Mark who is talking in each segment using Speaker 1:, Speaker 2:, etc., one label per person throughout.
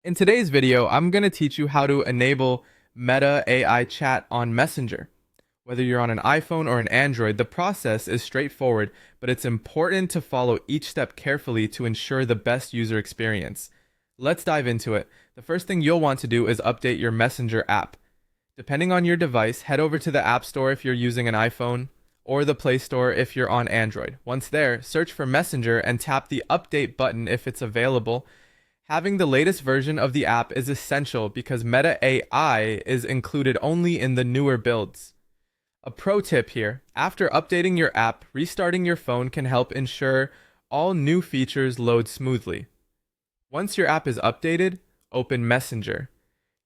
Speaker 1: In today's video, I'm going to teach you how to enable Meta AI chat on Messenger. Whether you're on an iPhone or an Android, the process is straightforward, but it's important to follow each step carefully to ensure the best user experience. Let's dive into it. The first thing you'll want to do is update your Messenger app. Depending on your device, head over to the App Store if you're using an iPhone, or the Play Store if you're on Android. Once there, search for Messenger and tap the Update button if it's available. Having the latest version of the app is essential because Meta AI is included only in the newer builds. A pro tip here, after updating your app, restarting your phone can help ensure all new features load smoothly. Once your app is updated, open Messenger.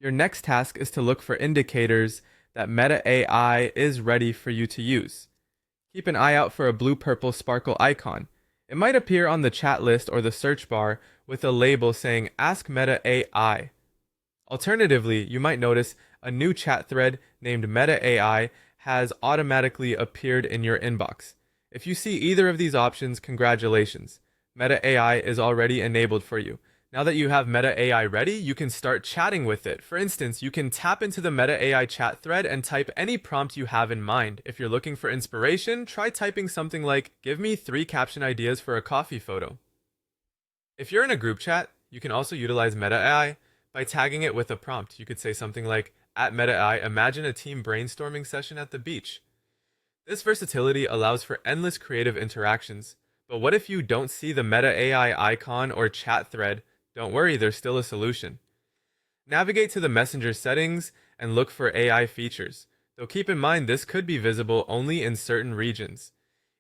Speaker 1: Your next task is to look for indicators that Meta AI is ready for you to use. Keep an eye out for a blue-purple sparkle icon. It might appear on the chat list or the search bar with a label saying Ask Meta AI. Alternatively, you might notice a new chat thread named Meta AI has automatically appeared in your inbox. If you see either of these options, congratulations. Meta AI is already enabled for you. Now that you have Meta AI ready, you can start chatting with it. For instance, you can tap into the Meta AI chat thread and type any prompt you have in mind. If you're looking for inspiration, try typing something like, "Give me 3 caption ideas for a coffee photo." If you're in a group chat, you can also utilize Meta AI by tagging it with a prompt. You could say something like, "At Meta AI, imagine a team brainstorming session at the beach." This versatility allows for endless creative interactions. But what if you don't see the Meta AI icon or chat thread? Don't worry, there's still a solution. Navigate to the Messenger settings and look for AI features, though keep in mind this could be visible only in certain regions.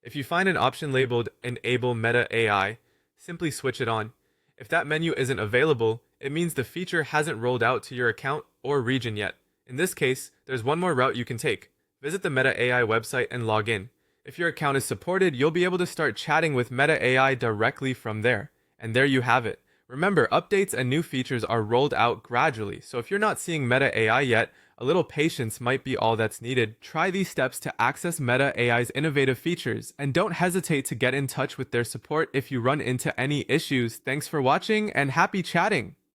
Speaker 1: If you find an option labeled Enable Meta AI, simply switch it on. If that menu isn't available, it means the feature hasn't rolled out to your account or region yet. In this case, there's one more route you can take. Visit the Meta AI website and log in. If your account is supported, you'll be able to start chatting with Meta AI directly from there. And there you have it. Remember, updates and new features are rolled out gradually, so if you're not seeing Meta AI yet, a little patience might be all that's needed. Try these steps to access Meta AI's innovative features, and don't hesitate to get in touch with their support if you run into any issues. Thanks for watching, and happy chatting!